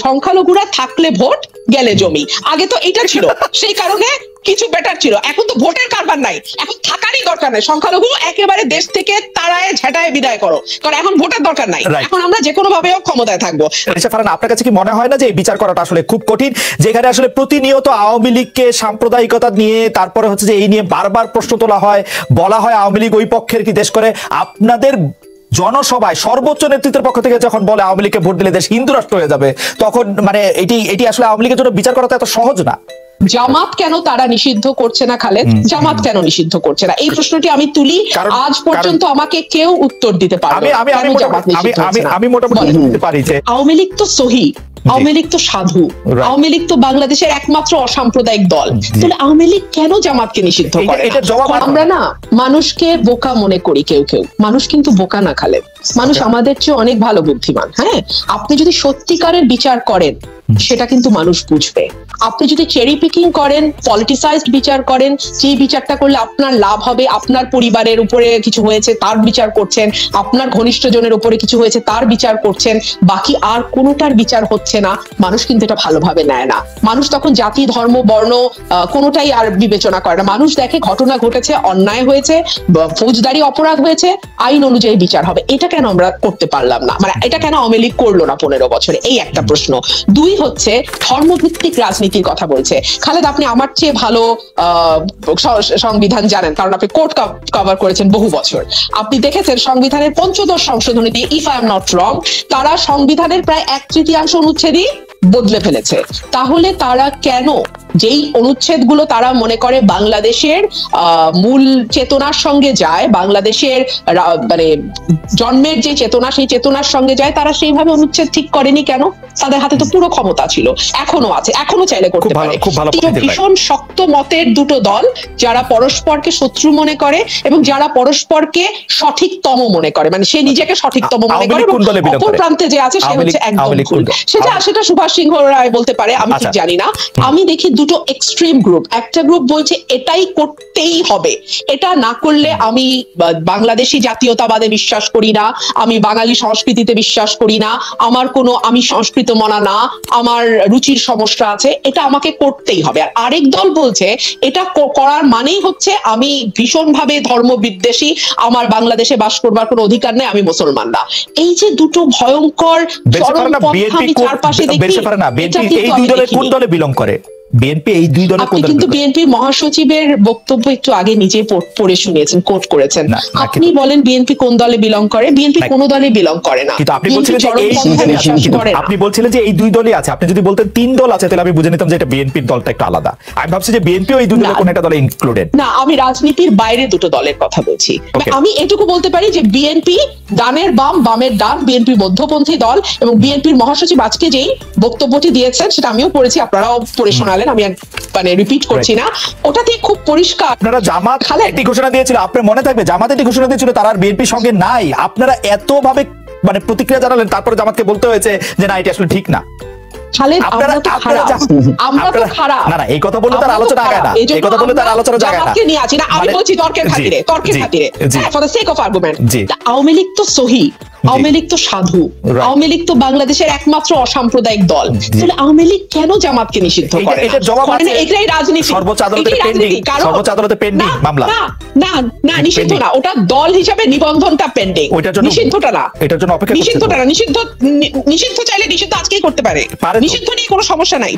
সংখ্যালঘুরা থাকলে ভোট গেলে জমি, আগে তো এটা ছিল, সেই কারণে কিছু বেটার ছিল। এখন তো ভোটের কারবার নাই, এখন থাকারই দরকার নাই, সংখ্যালঘু একেবারে দেশ থেকে তাড়ায় ঝেঁটায় বিদায় করো, কারণ এখন ভোটের দরকার নাই, এখন আমরা যে কোনো ভাবে ক্ষমতায় থাকবো। আপনার কাছে কি মনে হয় না যে এই বিচার করাটা আসলে খুব কঠিন, যেখানে আসলে প্রতিনিয়ত আওয়ামী লীগকে সাম্প্রদায়িকতা নিয়ে, তারপরে হচ্ছে যে এই নিয়ে বারবার প্রশ্ন তোলা হয়, বলা হয় আওয়ামী লীগ ওই পক্ষের কি দেশ করে, আপনাদের জনসভায় সর্বোচ্চ নেতৃত্বের পক্ষ থেকে যখন বলে আওয়ামী লীগকে ভোট দিলে দেশ হিন্দু রাষ্ট্র হয়ে যাবে, তখন মানে এটি আসলে আওয়ামী লীগের জন্য বিচার করা তো এত সহজ না। জামাত কেন তারা নিষিদ্ধ করছে না খালেদ, জামাত কেন নিষিদ্ধ করছে না, এই প্রশ্নটি আমি তুলি, আজ পর্যন্ত আমাকে কেউ উত্তর দিতে পারবে না। আমি মোটামুটি বলতে পারি যে আওয়ামী লীগ তো সহি, আওয়ামী লীগ তো সাধু, আওয়ামী লীগ তো বাংলাদেশের একমাত্র অসাম্প্রদায়িক দল, তাহলে আওয়ামী লীগ কেন জামাতকে নিষিদ্ধ করে? আমরা না মানুষকে বোকা মনে করি, কেউ কেউ, মানুষ কিন্তু বোকা না খালেদ, মানুষ আমাদের চেয়ে অনেক ভালো বুদ্ধিমান। হ্যাঁ, আপনি যদি সত্যিকারের বিচার করেন সেটা কিন্তু মানুষ বুঝবে। আপনি যদি চেরি পিকিং করেন, পলিটিসাইজড বিচার করেন, যে বিচারটা করলে আপনার লাভ হবে, আপনার পরিবারের উপরে কিছু হয়েছে তার বিচার করছেন, আপনার ঘনিষ্ঠ জনের উপরে কিছু হয়েছে তার বিচার করছেন, বাকি আর কোনোটার বিচার হচ্ছে না, মানুষ কিন্তু এটা ভালোভাবে নেয় না। মানুষ তখন জাতি, ধর্ম, বর্ণ কোনোটাই আর বিবেচনা করে না। মানুষ দেখে ঘটনা ঘটেছে, অন্যায় হয়েছে, ফৌজদারি অপরাধ হয়েছে, আইন অনুযায়ী বিচার হবে। এটা কেন আমরা করতে পারলাম না, মানে এটা কেন আওয়ামী লীগ করলো না 15 বছরে, এই একটা প্রশ্ন। দুই হচ্ছে ধর্মভিত্তিক রাজনীতির কথা বলছে খালেদ, আপনি আমার চেয়ে ভালো সংবিধান জানেন, কারণ আপনি কোর্ট কভার করেছেন বহু বছর। আপনি দেখেছেন সংবিধানের 15ম সংশোধনীতে, if I am not wrong, তারা সংবিধানের প্রায় 1/3 অনুচ্ছেদই বদলে ফেলেছে। তাহলে তারা কেন, যেই অনুচ্ছেদগুলো তারা মনে করে বাংলাদেশের মূল চেতনার সঙ্গে যায়, বাংলাদেশের মানে জন্মের যে চেতনা, সেই চেতনার সঙ্গে যায়, তারা সেইভাবে অনুচ্ছেদ ঠিক করেনি কেন? তাদের হাতে তো পুরো ক্ষমতা ছিল, এখনো আছে, এখনো চাইলে করতে পারে। ভীষণ শক্ত মতের দুটো দল, যারা পরস্পরকে শত্রু মনে করে এবং যারা পরস্পরকে সঠিকতম মনে করে, মানে সে নিজেকে সঠিকতম মনে করে, অপর প্রান্তে যে আছে সে হচ্ছে একদম ভুল। সেটা সুভাষ সিংহ রায় বলতে পারে, আমি ঠিক জানি না। আমি দেখি দুটো এক্সট্রিম গ্রুপ, একটা গ্রুপ বলছে এটাই করতেই হবে, এটা না করলে আমি বাংলাদেশি জাতীয়তাবাদে বিশ্বাস করি না, আমি বাঙালি সংস্কৃতিতে বিশ্বাস করি না, আমার কোনো, আমি সংস্কৃতি মনা না, আমার রুচির সমস্যা আছে, এটা আমাকে করতেই হবে। আর আরেক দল বলছে এটা করার মানেই হচ্ছে আমি ভীষণভাবে ধর্ম বিদ্বেষী, আমার বাংলাদেশে বাস করবার কোনো অধিকার নেই, আমি মুসলমান না। এই যে দুটো ভয়ঙ্কর চারপাশে দেখি, এই দুই দলে কোন দলে বিলং করে? বিএনপি এই দুই দলে আপনি কিন্তু বিএনপি মহাসচিবের বক্তব্য একটু আগে নিজে পড়ে শুনিয়েছেন, কোট করেছেন। আপনি বলেন বিএনপি কোন দলে বিলং করে? বিএনপি কোন দলে বিলং করে না। কিন্তু আপনি বলছিলেন যে এই দুই দলই আছে, আপনি যদি বলতেন 3 দল আছে তাহলে আমি বুঝে নিতাম যে এটা বিএনপির দলটা একটু আলাদা। আমি ভাবছি যে বিএনপি এই দুই দলে কোন একটা দলে ইনক্লুডেড না, আমি রাজনীতির বাইরে দুটো দলের কথা বলছি। আমি এটুকু বলতে পারি যে বিএনপি ডানের বাম, বামের ডান, বিএনপি মধ্যপন্থী দল, এবং বিএনপির মহাসচিব আজকে যেই বক্তব্যটি দিয়েছেন সেটা আমিও পড়েছি, আপনারাও পড়ে শোনালেন, আমি মানে রিপিট করছি না, ওটাতে খুব পরিষ্কার। আপনারা জামাত একটি ঘোষণা দিয়েছিল, আপনার মনে থাকবে জামাত একটি ঘোষণা দিয়েছিল, তারা আর বিএনপির সঙ্গে নাই, আপনারা এত ভাবে মানে প্রতিক্রিয়া জানালেন, তারপরে জামাতকে বলতে হয়েছে যে না এটা আসলে ঠিক না। এই কথা বললে তার আলোচনা আগায় না, এই কথা বললে তার আলোচনা জায়গা না। আমি বলছি তর্কের খাতিরে, for the sake of argument, Awami League তো সহি, আওয়ামী লীগ তো সাধু, আওয়ামী লীগ তো বাংলাদেশের একমাত্র অসাম্প্রদায়িক দল, তাহলে আওয়ামী লীগ কেন জামাতকে নিষিদ্ধ করে? এটার জবাব আছে, এটাই রাজনীতি। সর্বোচ্চ আদালতে পেন্ডিং মামলা। না না, নিষিদ্ধ না, ওটা দল হিসাবে নিবন্ধনটা পেন্ডিং, নিষিদ্ধটা না, এটার জন্য অপেক্ষা, নিষিদ্ধটা না। নিষিদ্ধ চাইলে নিষিদ্ধ আজকেই করতে পারে, নিষিদ্ধ নিয়ে কোনো সমস্যা নাই।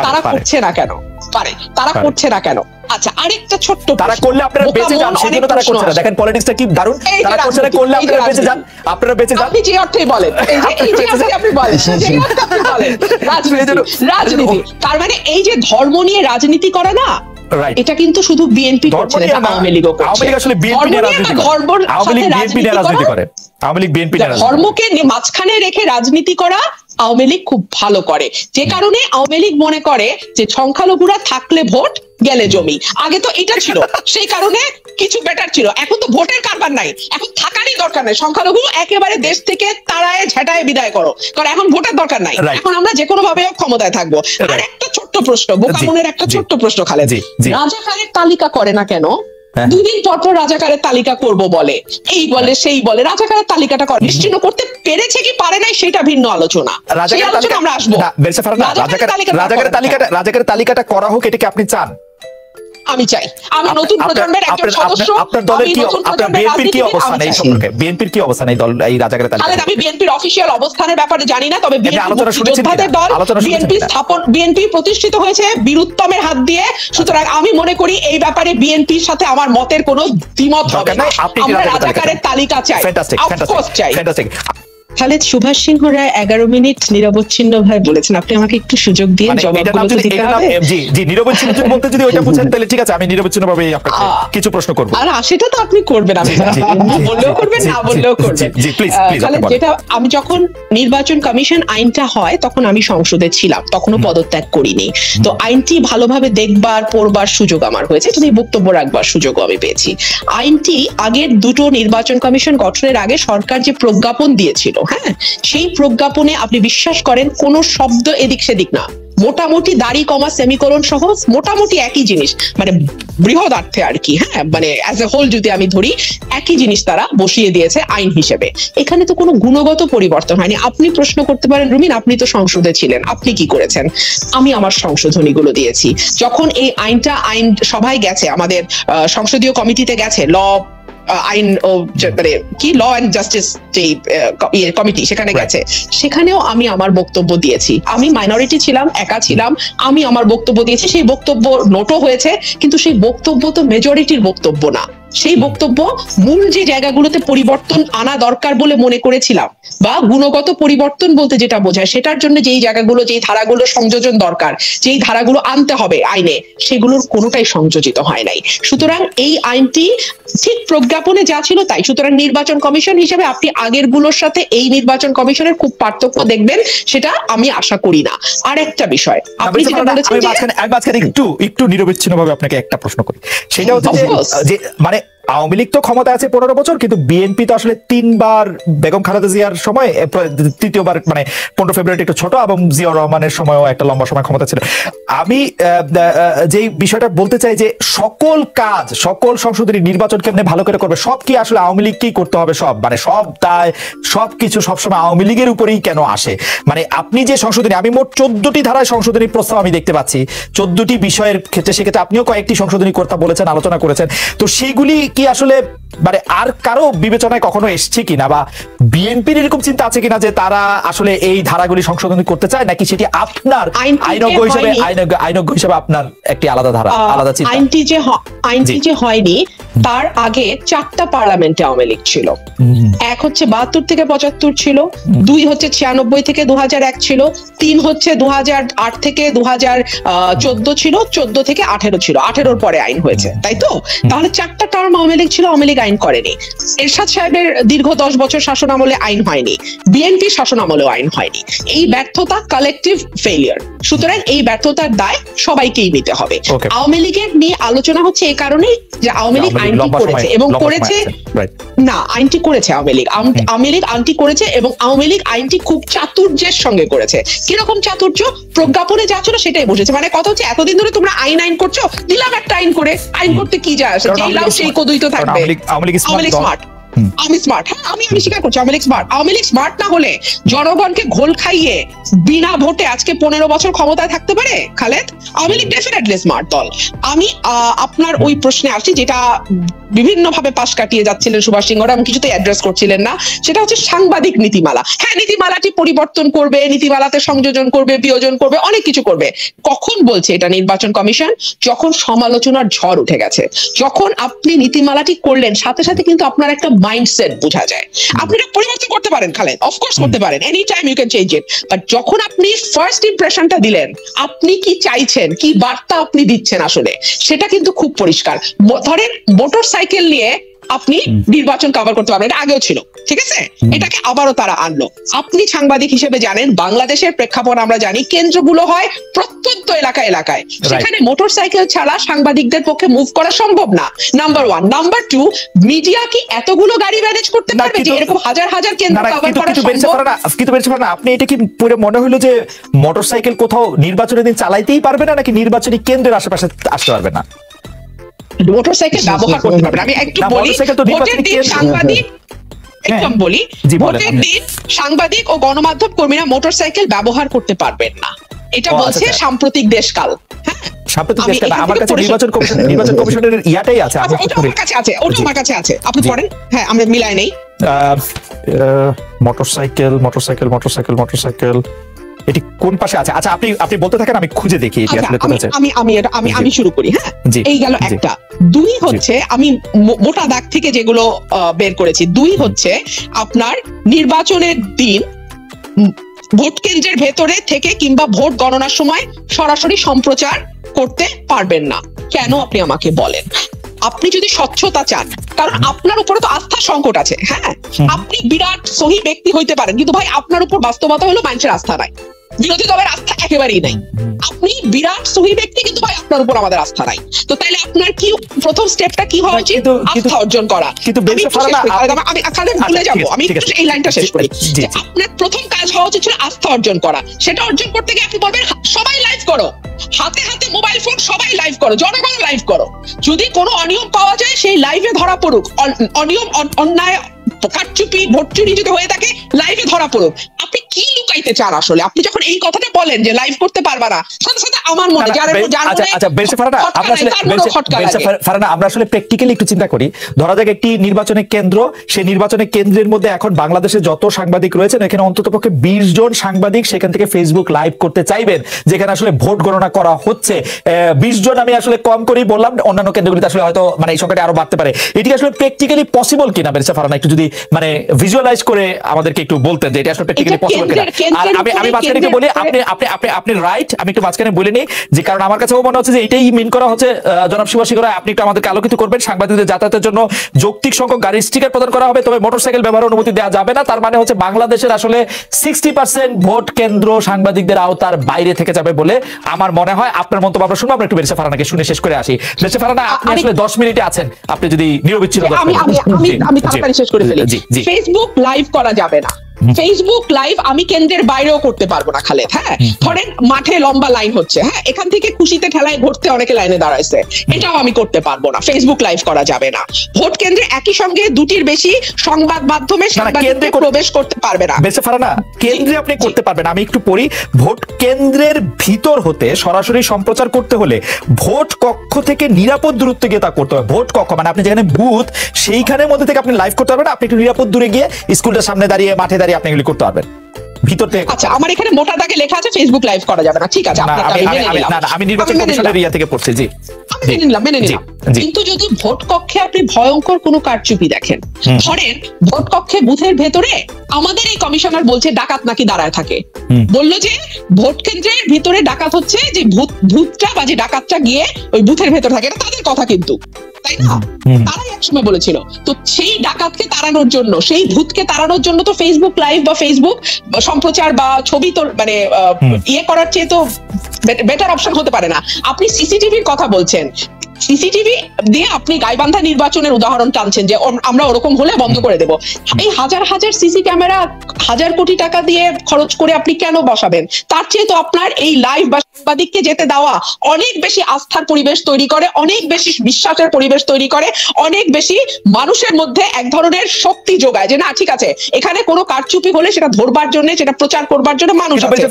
তারা করছে না কেন? পারে, তারা করছে না কেন? আচ্ছা, আরেকটা ছোট্ট, তারা করলে আপনারা বেঁচে যান, সেজন্য তারা করছে না। দেখেন পলিটিক্সটা কি দারুণ, তারা করছে না, করলে আপনারা বেঁচে যান, আপনারা বেঁচে যান। আপনি যে অর্থেই বলেন, এই যে আপনি বলেন, রাজনীতি, তার মানে এই যে ধর্ম নিয়ে রাজনীতি করে না, এটা কিন্তু শুধু বিএনপি করছে না, আওয়ামী লীগও করছে। আওয়ামী লীগ আসলে বিএনপি নিয়ে রাজনীতি করে, আওয়ামী লীগ বিএনপি নিয়ে রাজনীতি করে, আওয়ামী লীগ বিএনপি নিয়ে ধর্মকে মাঝখানে রেখে রাজনীতি করা আওয়ামী লীগ খুব ভালো করে। যে কারণে আওয়ামী লীগ মনে করে যে সংখ্যালঘুরা থাকলে ভোট গেলে জমি, আগে তো এটা ছিল, সেই কারণে কিছু বেটার ছিল, এখন তো ভোটের কারবার নাই, এখন থাকারই দরকার নাই, সংখ্যালঘু একেবারে দেশ থেকে তাড়ায় ঝেঁটায় বিদায় করো, কারণ এখন ভোটের দরকার নাই, এখন আমরা যে কোনো ভাবে ক্ষমতায় থাকবো। আর একটা ছোট্ট প্রশ্ন, বোকা মনের একটা ছোট্ট প্রশ্ন, খালেদ, রাজাকারের তালিকা করে না কেন? দুদিন পর পর রাজাকারের তালিকা করব বলে, এই বলে সেই বলে। রাজাকারের তালিকাটা নিশ্চিন্ন করতে পেরেছে কি পারে নাই সেটা ভিন্ন আলোচনা, আমরা আসবো। রাজাকারের তালিকাটা করা হোক, এটা কি আপনি চান? আমি চাই। আমি নতুন প্রজন্মের একজন সদস্য। আপনার দলের কি, আপনার বিএনপির কি অবস্থান এই সম্পর্কে? বিএনপির কি অবস্থান এই দল, এই রাজাকারের তালিকা? আমি বিএনপির অফিশিয়াল অবস্থানের ব্যাপারে জানি না, তবে যোদ্ধাদের দল, বিএনপি প্রতিষ্ঠিত হয়েছে বীরুত্তমের হাত দিয়ে। সুতরাং আমি মনে করি এই ব্যাপারে বিএনপির সাথে আমার মতের কোনো দ্বিমত হবে না। আমরা রাজাকারের তালিকা চাই, অফকোর্স চাই। খালেদ, সুভাষ সিংহ রায় 11 মিনিট নিরবচ্ছিন্ন ভাবে বলেছেন, আপনি আমাকে একটু সুযোগ দিয়ে জবাবগুলো দিতে হবে। জি, নিরবচ্ছিন্ন বলতে যদি ওইটা বুঝেন তাহলে ঠিক আছে, আমি নিরবচ্ছিন্নভাবে আপনাকে কিছু প্রশ্ন করব। আর সেটা তো আপনি করবেন, আমি বললেও করবেন, না বললেও করবেন। জি প্লিজ খালেদ, যেটা আমি যখন নির্বাচন কমিশন আইনটা হয় তখন আমি সংসদে ছিলাম, তখনও পদত্যাগ করিনি। তো আইনটি ভালোভাবে দেখবার পড়বার সুযোগ আমার হয়েছে, তুমি বক্তব্য রাখবার সুযোগও আমি পেয়েছি। আইনটি আগের দুটো নির্বাচন কমিশন গঠনের আগে সরকার যে প্রজ্ঞাপন দিয়েছিল, হ্যাঁ, সেই প্রজ্ঞাপনে আপনি বিশ্বাস করেন কোন শব্দ এদিক সেদিক না, মোটামুটি দাড়ি কমা সেমিকোলন সহ মোটামুটি একই জিনিস, মানে বৃহদার্থে আর কি, হ্যাঁ, মানে অ্যাজ এ হোল যদি আমি ধরি একই জিনিস তারা বসিয়ে দিয়েছে আইন হিসেবে। এখানে তো কোনো গুণগত পরিবর্তন হয়নি। আপনি প্রশ্ন করতে পারেন রুমিন, আপনি তো সংসদে ছিলেন, আপনি কি করেছেন? আমি আমার সংশোধনীগুলো দিয়েছি। যখন এই আইন সভায় গেছে, আমাদের সংসদীয় কমিটিতে গেছে, আইন ও মানে কি ল এন্ড জাস্টিস যে কমিটি, সেখানে গেছে, সেখানেও আমি আমার বক্তব্য দিয়েছি। আমি মাইনরিটি ছিলাম, একা ছিলাম, আমি আমার বক্তব্য দিয়েছি। সেই বক্তব্য নোটও হয়েছে, কিন্তু সেই বক্তব্য তো মেজরিটির বক্তব্য না। সেই বক্তব্য মূল যে জায়গাগুলোতে পরিবর্তন আনা দরকার বলে মনে করেছিলাম, বা গুণগত পরিবর্তন বলতে যেটা বোঝায়, সেটার জন্য যেই জায়গাগুলো, যেই ধারাগুলো সংযোজন দরকার, যেই ধারাগুলো আনতে হবে আইনে, সেগুলোর কোনোটাই সংযোজিত হয় নাই। সুতরাং এই আইনটি ঠিক প্রজ্ঞাপনে যা ছিল তাই। সুতরাং নির্বাচন কমিশন হিসেবে আপনি আগের গুলোর সাথে এই নির্বাচন কমিশনের খুব পার্থক্য দেখবেন, সেটা আমি আশা করি না। আর একটা বিষয় আপনি যেটা বলেছেন, একটু নিরবিচ্ছিন্নভাবে আপনাকে একটা প্রশ্ন করি, সেটা হচ্ছে যে মানে আওয়ামী লীগ তো ক্ষমতা আছে 15 বছর, কিন্তু বিএনপি তো আসলে 3 বার বেগম খালেদা জিয়ার সময়, তৃতীয়বার মানে 15 ফেব্রুয়ারি একটু ছোট, এবং জিয়াউর রহমানের সময়ও একটা লম্বা সময় ক্ষমতা ছিল। আমি যে বিষয়টা বলতে চাই যে সকল কাজ, সকল সংসদীয় নির্বাচন কেমনে ভালো করে করবে, সব কি আসলে আওয়ামী লীগকেই করতে হবে? সব মানে সব দায়, সবকিছু সবসময় আওয়ামী লীগের উপরেই কেন আসে? মানে আপনি যে সংশোধনী, আমি মোট 14টি ধারায় সংশোধনী প্রস্তাব আমি দেখতে পাচ্ছি, 14টি বিষয়ের ক্ষেত্রে, সেক্ষেত্রে আপনিও কয়েকটি সংশোধনী করতে বলেছেন, আলোচনা করেছেন। তো সেগুলি কি আসলে মানে আর কারো বিবেচনায় কখনো এসছে কিনা, বা বিএনপির এরকম চিন্তা আছে কিনা যে তারা আসলে এই ধারাগুলি সংশোধন করতে চায়, নাকি সেটি আপনার আইনজ্ঞ হিসেবে আপনার একটি আলাদা ধারা, আলাদা চিন্তা? আইনটি যে হয়নি, তার আগে 4টা পার্লামেন্টে আওয়ামী লীগ ছিল। এক হচ্ছে 72 থেকে 75 ছিল, 2 হচ্ছে 96 থেকে 2001 ছিল, 3 হচ্ছে 2008 থেকে 2014 ছিল, 14 থেকে 18 ছিল, 18-র পরে আইন হয়েছে, তাই তো? তাহলে 4টা টার্ম আওয়ামী লীগ ছিল, আওয়ামী লীগ আইন করেনি। এরশাদ সাহেবের দীর্ঘ 10 বছর শাসন আমলে আইন হয়নি, বিএনপি শাসন আমলেও আইন হয়নি। এই ব্যর্থতা কালেকটিভ ফেলিয়ার। সুতরাং এই ব্যর্থতার দায় সবাইকেই নিতে হবে। আওয়ামী লীগের নিয়ে আলোচনা হচ্ছে এই কারণেই যে আওয়ামী লীগ আইনটি করেছে, এবং করেছে না, আইনটি করেছে আওয়ামী লীগ, আইনটি করেছে, এবং আওয়ামী লীগ আইনটি খুব চাতুর্যের সঙ্গে করেছে। কিরকম চাতুর্য? প্রজ্ঞাপনে যা ছিল সেটাই বসেছে। মানে কথা হচ্ছে, এতদিন ধরে তোমরা আইন করছো, দিলাম একটা আইন করে, আইন করতে কি যায় আসে, যেই লাভ সেই কদুই তো থাকবে। আওয়ামী লীগ স্মার্ট, আমি স্মার্ট, হ্যাঁ, আমি স্বীকার করছি আওয়ামী লীগ স্মার্ট। আওয়ামী লীগ স্মার্ট না হলে জনগণকে ঘোল খাইয়ে বিনা ভোটে আজকে 15 বছর ক্ষমতায় থাকতে পারে খালেদ? আওয়ামী লীগ ডেফিনেটলি স্মার্ট দল। আমি আপনার ওই প্রশ্নে আসছি, যেটা বিভিন্ন ভাবে পাশ কাটিয়ে যাচ্ছিলেন সুভাষ সিংহ রায়, কিছুতেই অ্যাড্রেস করছিলেন না, সেটা হচ্ছে সাংবাদিক নীতিমালা। হ্যাঁ, নীতিমালাটি পরিবর্তন করবে, নীতিমালাতে সংযোজন করবে, বিয়োজন করবে, অনেক কিছু করবে। কখন বলছে এটা নির্বাচন কমিশন? যখন সমালোচনার ঝড় উঠে গেছে, যখন আপনি নীতিমালাটি করলেন, সাথে সাথে কিন্তু আপনার একটা মাইন্ডসেট বোঝা যায়। আপনি এটা পরিবর্তন করতে পারেন খালেদ, অফকোর্স করতে পারেন, any time you can change it. But যখন আপনি ফার্স্ট ইমপ্রেশনটা দিলেন, আপনি কি চাইছেন, কি বার্তা আপনি দিচ্ছেন আসলে, সেটা কিন্তু খুব পরিষ্কার। ধরেন মোটর সাইকেল নিয়ে আপনি নির্বাচন কভার করতে পারবেন, এটা আগেও ছিল, ঠিক আছে, এটাকে আবারও তারা আনলো। আপনি সাংবাদিক হিসেবে জানেন, বাংলাদেশের প্রেক্ষাপট আমরা জানি, কেন্দ্রগুলো হয় প্রত্যন্ত এলাকায়, সেখানে মোটরসাইকেল ছাড়া সাংবাদিকদের পক্ষে মুভ করা সম্ভব না, নাম্বার 1। নাম্বার 2, মিডিয়া কি এতগুলো গাড়ি ম্যানেজ করতে পারবে যে এরকম হাজার হাজার কেন্দ্র কভার করা সম্ভব না? আপনি এটা কি পুরো মনে হলো যে মোটরসাইকেল কোথাও নির্বাচনের দিন চালাইতেই পারবে না, নাকি নির্বাচনী কেন্দ্রের আশেপাশে আসতে পারবে না? মোটরসাইকেল ব্যবহার করতে পারবেন। আমি একটু বলি, ভোটের দিন সাংবাদিক একদম বলি, ভোটের দিন সাংবাদিক ও গণমাধ্যম কর্মীরা মোটরসাইকেল ব্যবহার করতে পারবেন না, এটা বলছে সাম্প্রতিক দেশকাল। হ্যাঁ, সাম্প্রতিক দেশকাল আমার কাছে নির্বাচন কমিশনের ইয়াটাই আছে, ওটা আমার কাছে আছে, ওটা আমার কাছে আছে, আপনি পড়েন। হ্যাঁ, আমরা মিলাই নেই। মোটরসাইকেল এটি কোন পাশে আছে? আচ্ছা, আপনি বলতে থাকেন, আমি খুঁজে দেখি এটি আসলে কোথায় আছে। আমি শুরু করি। হ্যাঁ, এই গেল একটা। 2 হচ্ছে, আমি মোটা দাগ থেকে যেগুলো বের করেছি, 2 হচ্ছে আপনার নির্বাচনের দিন ভোট কেন্দ্রের ভেতরে থেকে কিংবা ভোট গণনার সময় সরাসরি সম্প্রচার করতে পারবেন না। কেন আপনি আমাকে বলেন? আপনি যদি স্বচ্ছতা চান, কারণ আপনার উপরে তো আস্থার সংকট আছে। হ্যাঁ, আপনি বিরাট সহি ব্যক্তি হইতে পারেন, কিন্তু ভাই আপনার উপর বাস্তবতা হলো মানুষের আস্থা নাই, বিরোধী দলের আস্থা একেবারেই নাই। আপনি বিরাট সহি ব্যক্তি, কিন্তু ভাই আপনার উপর আমাদের আস্থা নাই। তো তাইলে আপনার কি প্রথম স্টেপটা কি হওয়া উচিত? আস্থা অর্জন করা। আমি খালেদ ভুলে যাবো, আমি এই লাইনটা শেষ করি। আপনার প্রথম কাজ হওয়া উচিত ছিল আস্থা অর্জন করা। সেটা অর্জন করতে গিয়ে আপনি বলবেন সবাই লাইভ করো, হাতে হাতে মোবাইল ফোন, সবাই লাইভ করো, জনগণ লাইভ করো। যদি কোনো অনিয়ম পাওয়া যায় সেই লাইভে ধরা পড়ুক, অনিয়ম অন্যায় কারচুপি ভোট চুরি যদি হয়ে থাকে লাইভে ধরা পড়ুক। আপনি কি লুকাইতে চান আসলে? আপনি যখন এই কথাটা বলেন যে লাইভ করতে পারবা না, সাথে সাথে আমার মনে আমরা আসলে প্র্যাকটিক্যালি একটু চিন্তা করি। ধরা যাক একটি নির্বাচনের কেন্দ্র, সেই নির্বাচনের কেন্দ্রের মধ্যে এখন বাংলাদেশে যত সাংবাদিক রয়েছেন, এখানে অন্ততপক্ষে 20 জন সাংবাদিক সেখান থেকে ফেসবুক লাইভ করতে চাইবেন, যেখানে আসলে ভোট গণনা করা হচ্ছে। 20 জন আমি আসলে কম করেই বললাম, অন্যান্য কেন্দ্রগুলিতে আসলে হয়তো মানে এই সংখ্যাটা আরো বাড়তে পারে। এটি আসলে প্র্যাকটিক্যালি পসিবল কিনা বেরসা ফারহানা, একটু যদি মানে ভিজুয়ালাইজ করে আমাদেরকে একটু বলতেন যে এটা আসলে প্র্যাকটিক্যালি পসিবল কিনা। আর আমি মাঝখানে বলি, আপনি রাইট, আমি একটু মাঝখানে বলে নিই যে কারণ আমার কাছেও মনে হচ্ছে যে এটাই মিন করা হচ্ছে। জনাব শিবাশী করা, আপনি একটু আমাদেরকে আলোকিত করবেন। সাংবাদিকদের যাতায়াতের জন্য যৌক্তিক সংখ্যক গাড়ির স্টিকার প্রদান করা হবে, তবে মোটরসাইকেল ব্যবহারের অনুমতি দেওয়া যাবে না। তার মানে হচ্ছে বাংলাদেশের আসলে 60% ভোট কেন্দ্র সাংবাদিকদের আওতার বাইরে থেকে যাবে বলে আমার মনে হয়। আপনার মন্তব্য আমরা শুনবো। আমরা একটু বেরসা ফারহানাকে শুনে শেষ করে আসি। বেরসা ফারহানা, আপনি আসলে 10 মিনিটে আছেন, আপনি যদি নিরবিচ্ছিন্ন আমি তাড়াতাড়ি শেষ করে ফেলি। ফেসবুক লাইভ করা যাবে না। ফেসবুক লাইভ আমি কেন্দ্রের বাইরেও করতে পারবো না খালেদ। হ্যাঁ, ধরেন মাঠে লম্বা লাইন হচ্ছে, হ্যাঁ, এখান থেকে খুশিতে ঠেলায় ভরতে অনেকে লাইনে দাঁড়াইছে, এটাও আমি করতে পারবো না। ফেসবুক লাইভ করা যাবে না। ভোট কেন্দ্রে একই সঙ্গে 2টির বেশি সংবাদ মাধ্যমে সাংবাদিকরা প্রবেশ করতে পারবে না। বেশি ফারহানা, কেন্দ্রে আপনি করতে পারবেন। আমি একটু পড়ি, ভোট কেন্দ্রের ভিতর হতে সরাসরি সম্প্রচার করতে হলে ভোট কক্ষ থেকে নিরাপদ দূরত্বে গিয়ে তা করতে হবে। ভোট কক্ষ মানে আপনি যেখানে বুথ, সেইখানের মধ্যে থেকে আপনি লাইভ করতে পারবেন। আপনি একটু নিরাপদ দূরে গিয়ে স্কুলটার সামনে দাঁড়িয়ে, মাঠে দাঁড়িয়ে আপনি এগুলি করতে পারবেন ভিতর থেকে। আচ্ছা, আমার এখানে মোটা দাগে লেখা আছে ফেসবুক লাইভ করা যাবে না। ঠিক আছে, আমি নির্বাচন কমিশনের ইয়া থেকে পড়ছি। জি, মেনে নিলাম। কিন্তু যদি ভোট কক্ষে আপনি ভয়ঙ্কর কোনো কারচুপি দেখেন, ধরেন ভোট কক্ষে বুথের ভেতরে আমাদের এই কমিশনার বলছে ডাকাত নাকি দাঁড়ায় থাকে, বললো যে ভোট কেন্দ্রের ভিতরে ডাকাত হচ্ছে যে ভূতটা বা যে ডাকাতটা গিয়ে ওই বুথের ভেতর থাকে, এটা তাদের কথা কিন্তু, তাই না? তারাই একসময় বলেছিল। তো সেই ডাকাতকে তাড়ানোর জন্য, সেই ভূতকে তাড়ানোর জন্য তো ফেসবুক লাইভ বা ফেসবুক সম্প্রচার বা ছবি তো মানে ইয়ে করার চেয়ে তো বেটার অপশন হতে পারে না। আপনি সিসিটিভির কথা বলছেন, সিসিটিভি দিয়ে আপনি গাইবান্ধা নির্বাচনের উদাহরণ টানছেন যে আমরা ওরকম হলে বন্ধ করে দেব। এই হাজার হাজার সিসি ক্যামেরা 1000 কোটি টাকা দিয়ে খরচ করে আপনি কেন বসাবেন? তার চেয়ে তো আপনার এই লাইভ বা সাংবাদিককে যেতে দেওয়া অনেক বেশি আস্থার পরিবেশ তৈরি করে, অনেক বেশি বিশ্বাসের পরিবেশ তৈরি করে, অনেক বেশি মানুষের মধ্যে এক ধরনের শক্তি যোগায় যে না ঠিক আছে, এখানে কোনো কারচুপি হলে সেটা ধরবার জন্য, সেটা প্রচার করবার জন্য মানুষ আছে।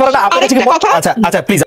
আচ্ছা, প্লিজ